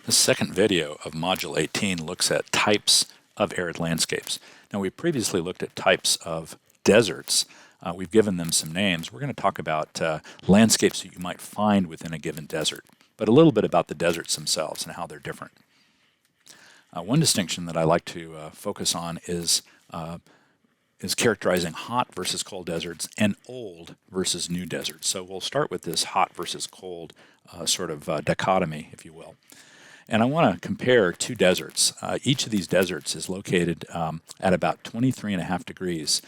This second video of Module 18 looks at types of arid landscapes. Now, we previously looked at types of deserts. We've given them some names. We're going to talk about landscapes that you might find within a given desert, but a little bit about the deserts themselves and how they're different. One distinction that I like to focus on is characterizing hot versus cold deserts and old versus new deserts. So we'll start with this hot versus cold sort of dichotomy, if you will. And I want to compare two deserts. Each of these deserts is located at about 23.5 degrees.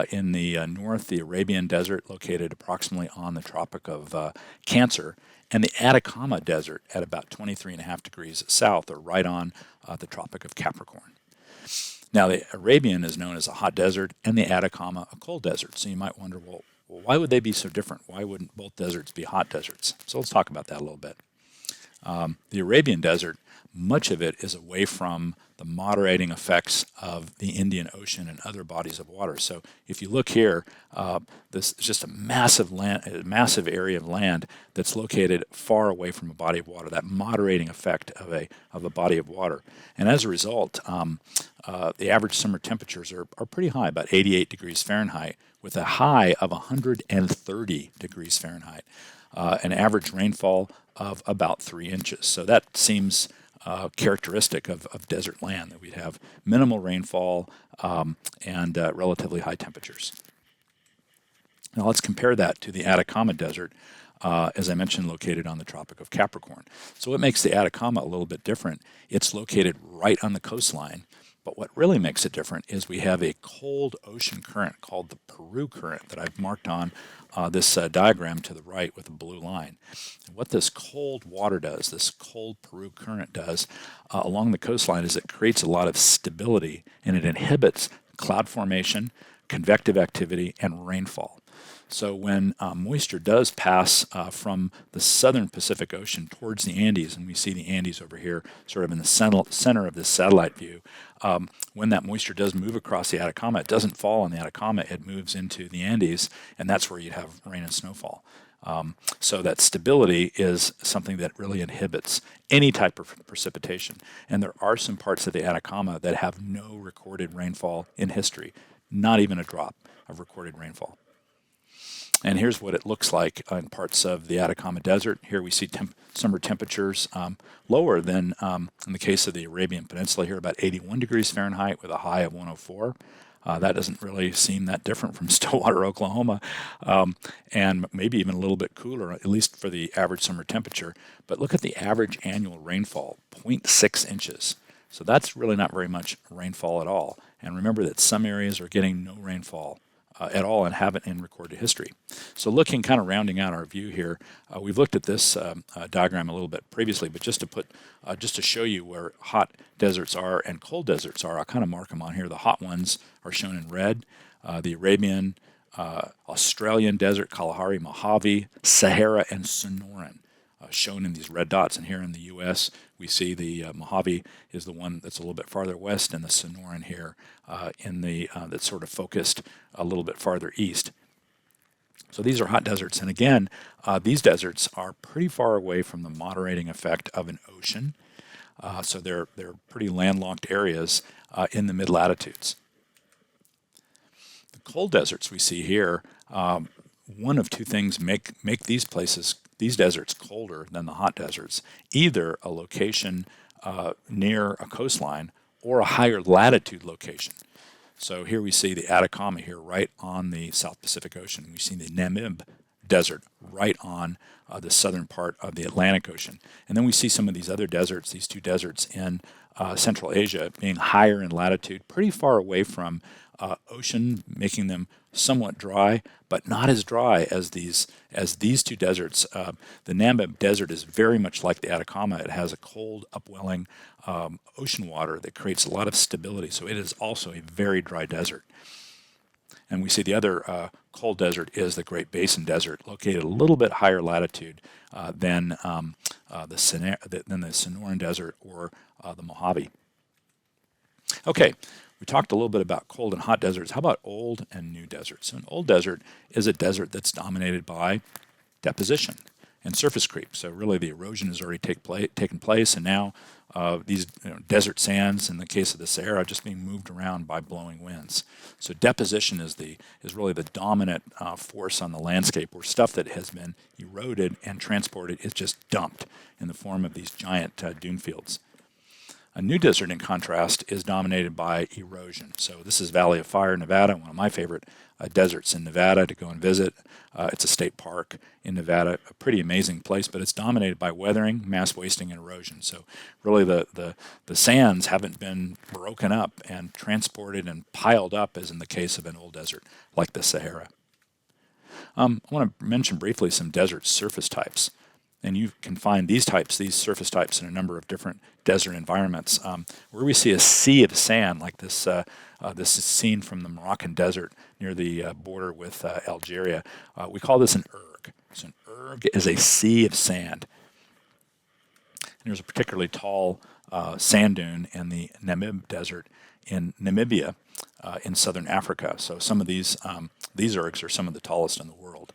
In the north, the Arabian Desert, located approximately on the Tropic of Cancer, and the Atacama Desert at about 23.5 degrees south, or right on the Tropic of Capricorn. Now, the Arabian is known as a hot desert, and the Atacama a cold desert. So you might wonder, well, why would they be so different? Why wouldn't both deserts be hot deserts? So let's talk about that a little bit. The Arabian Desert, much of it is away from the moderating effects of the Indian Ocean and other bodies of water. So if you look here, this is just a massive area of land that's located far away from a body of water, that moderating effect of a body of water. And as a result, the average summer temperatures are pretty high, about 88 degrees Fahrenheit, with a high of 130 degrees Fahrenheit. An average rainfall of about 3 inches. So that seems characteristic of desert land, that we'd have minimal rainfall and relatively high temperatures. Now let's compare that to the Atacama Desert, as I mentioned, located on the Tropic of Capricorn. So what makes the Atacama a little bit different? It's located right on the coastline. But what really makes it different is we have a cold ocean current called the Peru Current that I've marked on this diagram to the right with a blue line. And what this cold water does, this cold Peru Current does along the coastline, is it creates a lot of stability, and it inhibits cloud formation, convective activity, and rainfall. So when moisture does pass from the southern Pacific Ocean towards the Andes, and we see the Andes over here sort of in the center of this satellite view, when that moisture does move across the Atacama, it doesn't fall on the Atacama, it moves into the Andes, and that's where you'd have rain and snowfall. So that stability is something that really inhibits any type of precipitation. And there are some parts of the Atacama that have no recorded rainfall in history, not even a drop of recorded rainfall. And here's what it looks like in parts of the Atacama Desert. Here we see summer temperatures lower than in the case of the Arabian Peninsula, here about 81 degrees Fahrenheit with a high of 104. That doesn't really seem that different from Stillwater, Oklahoma, and maybe even a little bit cooler, at least for the average summer temperature. But look at the average annual rainfall, 0.6 inches. So that's really not very much rainfall at all. And remember that some areas are getting no rainfall at all and haven't in recorded history. So looking, kind of rounding out our view here, we've looked at this diagram a little bit previously, but just to show you where hot deserts are and cold deserts are, I'll kind of mark them on here. The hot ones are shown in red, the Arabian, Australian Desert, Kalahari, Mojave, Sahara, and Sonoran. Shown in these red dots. And here in the U.S., we see the Mojave is the one that's a little bit farther west, and the Sonoran here that's sort of focused a little bit farther east. So these are hot deserts, and again, these deserts are pretty far away from the moderating effect of an ocean. So they're pretty landlocked areas in the mid-latitudes. The cold deserts we see here, one of two things make these deserts colder than the hot deserts, either a location near a coastline or a higher latitude location. So here we see the Atacama here right on the South Pacific Ocean. We see the Namba Desert right on the southern part of the Atlantic Ocean. And then we see some of these other deserts, these two deserts in Central Asia, being higher in latitude, pretty far away from ocean, making them somewhat dry, but not as dry as these two deserts. The Namba Desert is very much like the Atacama. It has a cold, upwelling ocean water that creates a lot of stability. So it is also a very dry desert. And we see the other cold desert is the Great Basin Desert, located a little bit higher latitude than the Sonoran Desert or the Mojave. Okay. We talked a little bit about cold and hot deserts. How about old and new deserts? So an old desert is a desert that's dominated by deposition. and surface creep. So really the erosion has already taken place, and now these desert sands, in the case of the Sahara, just being moved around by blowing winds. So deposition is really the dominant force on the landscape, where stuff that has been eroded and transported is just dumped in the form of these giant dune fields. A new desert, in contrast, is dominated by erosion. So this is Valley of Fire, Nevada, one of my favorite deserts in Nevada to go and visit. It's a state park in Nevada, a pretty amazing place, but it's dominated by weathering, mass wasting, and erosion. So really the sands haven't been broken up and transported and piled up as in the case of an old desert like the Sahara. I want to mention briefly some desert surface types. And you can find these surface types, in a number of different desert environments. Where we see a sea of sand, like this, this is seen from the Moroccan desert near the border with Algeria. We call this an erg. So an erg is a sea of sand. And there's a particularly tall sand dune in the Namba Desert in Namibia in southern Africa. So some of these ergs are some of the tallest in the world.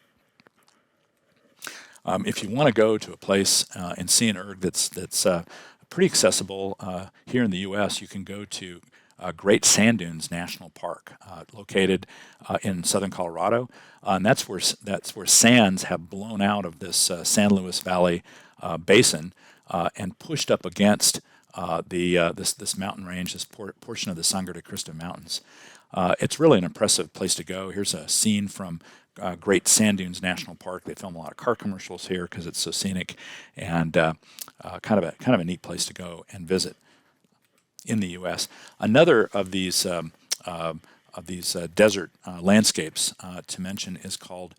If you want to go to a place and see an erg that's pretty accessible here in the U.S., you can go to Great Sand Dunes National Park, located in southern Colorado, and that's where sands have blown out of this San Luis Valley basin and pushed up against this mountain range, this portion of the Sangre de Cristo Mountains. It's really an impressive place to go. Here's a scene from Great Sand Dunes National Park. They film a lot of car commercials here because it's so scenic, and kind of a neat place to go and visit in the U.S. Another of these desert landscapes to mention is called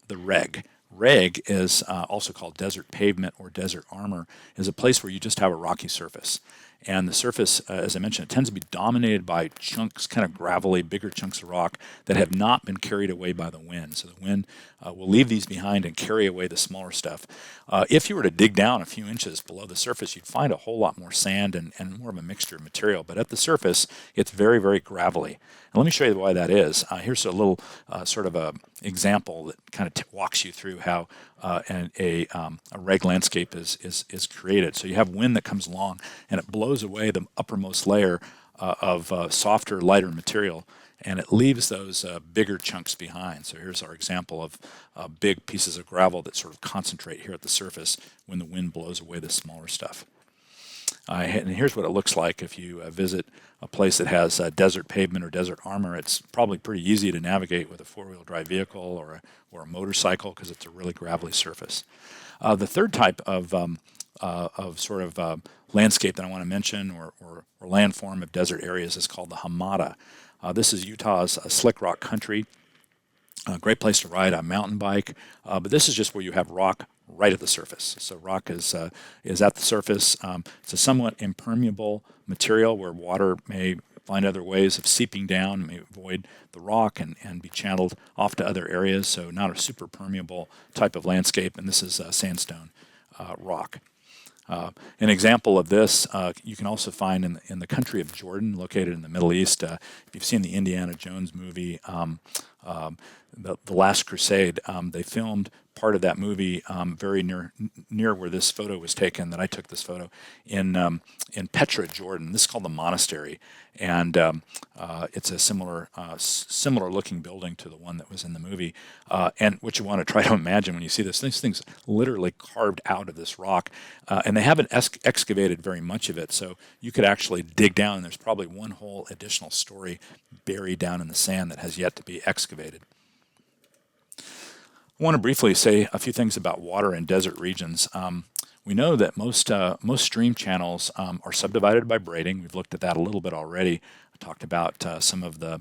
the Reg. Reg is also called desert pavement or desert armor, is a place where you just have a rocky surface. And the surface, as I mentioned, it tends to be dominated by chunks, kind of gravelly, bigger chunks of rock that have not been carried away by the wind. So the wind will leave these behind and carry away the smaller stuff. If you were to dig down a few inches below the surface, you'd find a whole lot more sand and more of a mixture of material. But at the surface, it's very, very gravelly. And let me show you why that is. Here's a little sort of a example that kind of walks you through how a reg landscape is created. So you have wind that comes along and it blows away the uppermost layer of softer, lighter material, and it leaves those bigger chunks behind. So here's our example of big pieces of gravel that sort of concentrate here at the surface when the wind blows away the smaller stuff. And here's what it looks like if you visit a place that has desert pavement or desert armor. It's probably pretty easy to navigate with a four-wheel drive vehicle or a motorcycle because it's a really gravelly surface. The third type of sort of landscape that I want to mention or landform of desert areas is called the Hamada. This is Utah's slick rock country. A great place to ride a mountain bike, but this is just where you have rock right at the surface. So rock is at the surface. It's a somewhat impermeable material where water may find other ways of seeping down, may avoid the rock and be channeled off to other areas. So not a super permeable type of landscape, and this is sandstone rock. An example of this you can also find in the country of Jordan, located in the Middle East. If you've seen the Indiana Jones movie, the Last Crusade, they filmed part of that movie very near where this photo was taken. That I took this photo in Petra, Jordan. This is called the Monastery, and it's a similar looking building to the one that was in the movie. And what you want to try to imagine when you see this, these things literally carved out of this rock, and they haven't excavated very much of it. So you could actually dig down, and there's probably one whole additional story buried down in the sand that has yet to be excavated. I want to briefly say a few things about water in desert regions. We know that most stream channels are subdivided by braiding. We've looked at that a little bit already. I talked about some of the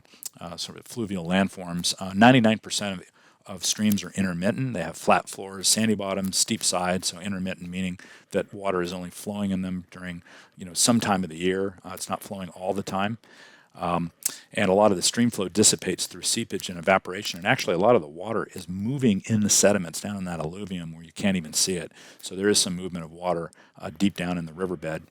sort of fluvial landforms. 99% of streams are intermittent. They have flat floors, sandy bottoms, steep sides. So intermittent meaning that water is only flowing in them during some time of the year. It's not flowing all the time. And a lot of the stream flow dissipates through seepage and evaporation. And actually, a lot of the water is moving in the sediments down in that alluvium where you can't even see it. So there is some movement of water deep down in the riverbed.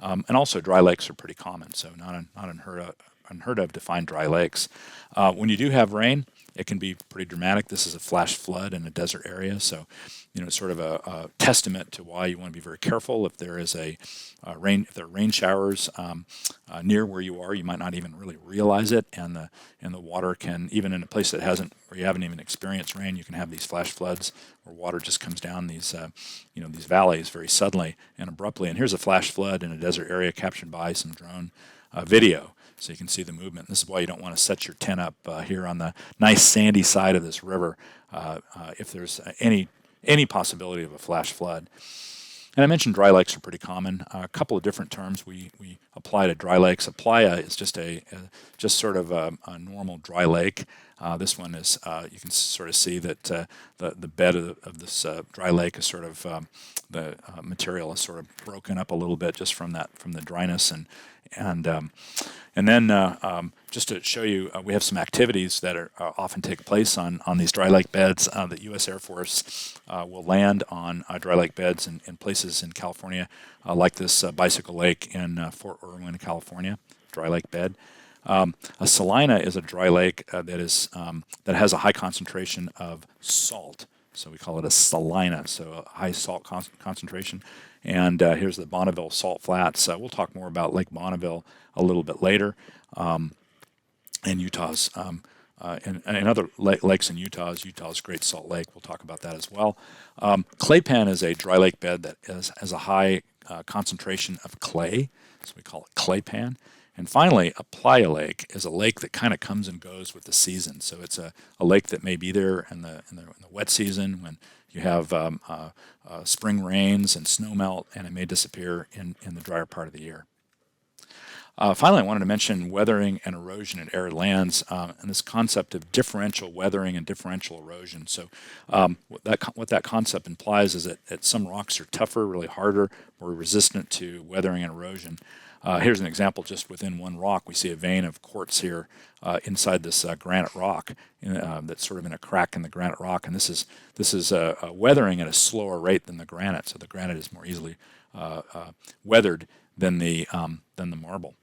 And also, dry lakes are pretty common. So not unheard of to find dry lakes. When you do have rain, it can be pretty dramatic. This is a flash flood in a desert area, so it's sort of a testament to why you want to be very careful. If there is if there are rain showers near where you are, you might not even really realize it, and the water can, even in a place where you haven't even experienced rain, you can have these flash floods where water just comes down these valleys very suddenly and abruptly. And here's a flash flood in a desert area captured by some drone video, so you can see the movement. This is why you don't want to set your tent up here on the nice sandy side of this river if there's any possibility of a flash flood. And I mentioned dry lakes are pretty common. A couple of different terms we apply to dry lakes. A playa is just sort of a normal dry lake. This one is, you can sort of see that the bed of this dry lake is sort of, the material is sort of broken up a little bit just from the dryness. And then just to show you, we have some activities that often take place on these dry lake beds. The U.S. Air Force will land on dry lake beds in places in California, like this bicycle lake in Fort Irwin, California, dry lake bed. A salina is a dry lake that has a high concentration of salt. So we call it a salina, so a high salt concentration. And here's the Bonneville Salt Flats. We'll talk more about Lake Bonneville a little bit later. And Utah's, and other lakes in Utah's Great Salt Lake. We'll talk about that as well. Clay pan is a dry lake bed that has a high concentration of clay, so we call it clay pan. And finally, a playa lake is a lake that kind of comes and goes with the season. So it's a lake that may be there in the wet season when you have spring rains and snow melt, and it may disappear in the drier part of the year. Finally, I wanted to mention weathering and erosion in arid lands, and this concept of differential weathering and differential erosion. So what that concept implies is that some rocks are tougher, really harder, more resistant to weathering and erosion. Here's an example just within one rock. We see a vein of quartz here inside this granite rock that's sort of in a crack in the granite rock, and this is weathering at a slower rate than the granite. So the granite is more easily weathered than the marble.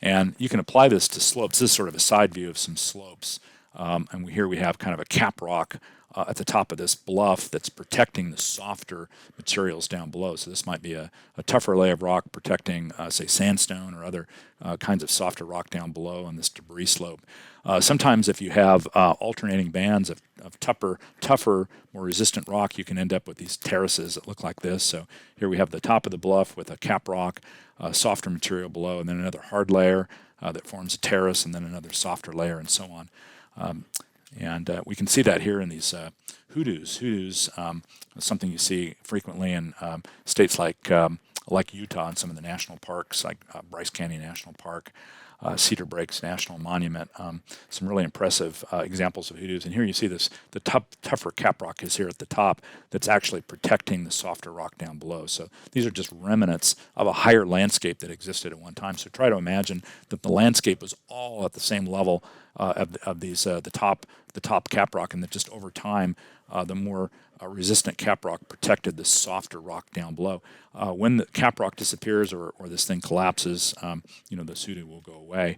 And you can apply this to slopes. This is sort of a side view of some slopes. And here we have kind of a cap rock at the top of this bluff that's protecting the softer materials down below. So this might be a tougher layer of rock protecting, say, sandstone or other kinds of softer rock down below on this debris slope. Sometimes if you have alternating bands of tougher, more resistant rock, you can end up with these terraces that look like this. So here we have the top of the bluff with a cap rock, softer material below, and then another hard layer that forms a terrace, and then another softer layer, and so on. And we can see that here in these hoodoos. Hoodoos is something you see frequently in states like Utah and some of the national parks, like Bryce Canyon National Park, Cedar Breaks National Monument. Some really impressive examples of hoodoos. And here you see the tougher cap rock is here at the top that's actually protecting the softer rock down below. So these are just remnants of a higher landscape that existed at one time. So try to imagine that the landscape was all at the same level of these the top cap rock, and that just over time the more resistant cap rock protected the softer rock down below. When the cap rock disappears or this thing collapses, the hoodoo will go away.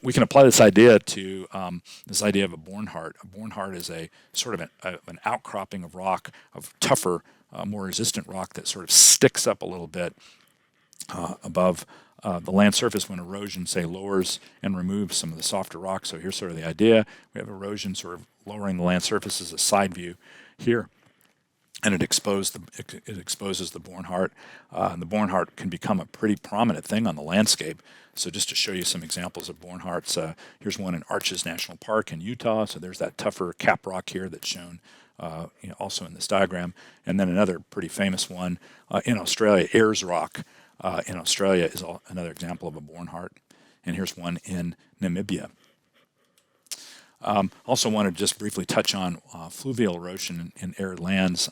We can apply this idea to this idea of a Bornhart. A Bornhart is a sort of an outcropping of rock, of tougher, more resistant rock that sort of sticks up a little bit above the land surface when erosion, say, lowers and removes some of the softer rock. So here's sort of the idea. We have erosion sort of lowering the land surface as a side view here, and it exposes the Bornhart. The Bornhart can become a pretty prominent thing on the landscape. So just to show you some examples of Bornharts, here's one in Arches National Park in Utah. So there's that tougher cap rock here that's shown also in this diagram. And then another pretty famous one in Australia, Ayers Rock in Australia is another example of a Bornhart. And here's one in Namibia. Also want to just briefly touch on fluvial erosion in arid lands.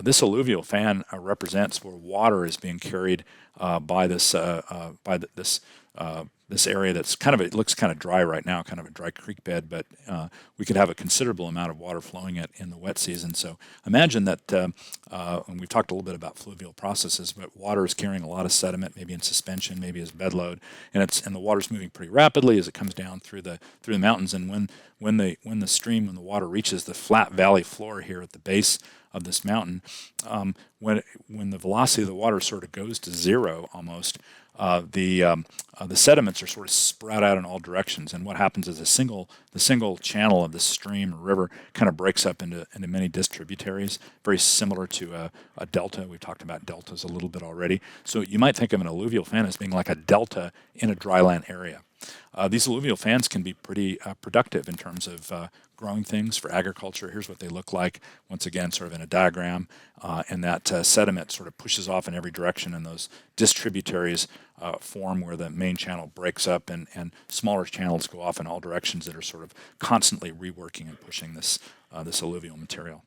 This alluvial fan represents where water is being carried by this this area that's kind of, it looks kind of dry right now, kind of a dry creek bed, but we could have a considerable amount of water flowing in the wet season. So imagine that, and we've talked a little bit about fluvial processes, but water is carrying a lot of sediment, maybe in suspension, maybe as bed load, and the water's moving pretty rapidly as it comes down through the mountains. And when the water reaches the flat valley floor here at the base of this mountain, when the velocity of the water sort of goes to zero almost, the sediments are sort of spread out in all directions, and what happens is the single channel of the stream or river kind of breaks up into many distributaries, very similar to a delta. We've talked about deltas a little bit already. So you might think of an alluvial fan as being like a delta in a dryland area. These alluvial fans can be pretty productive in terms of growing things for agriculture. Here's what they look like, once again, sort of in a diagram, and that sediment sort of pushes off in every direction, and those distributaries form where the main channel breaks up, and smaller channels go off in all directions that are sort of constantly reworking and pushing this alluvial material.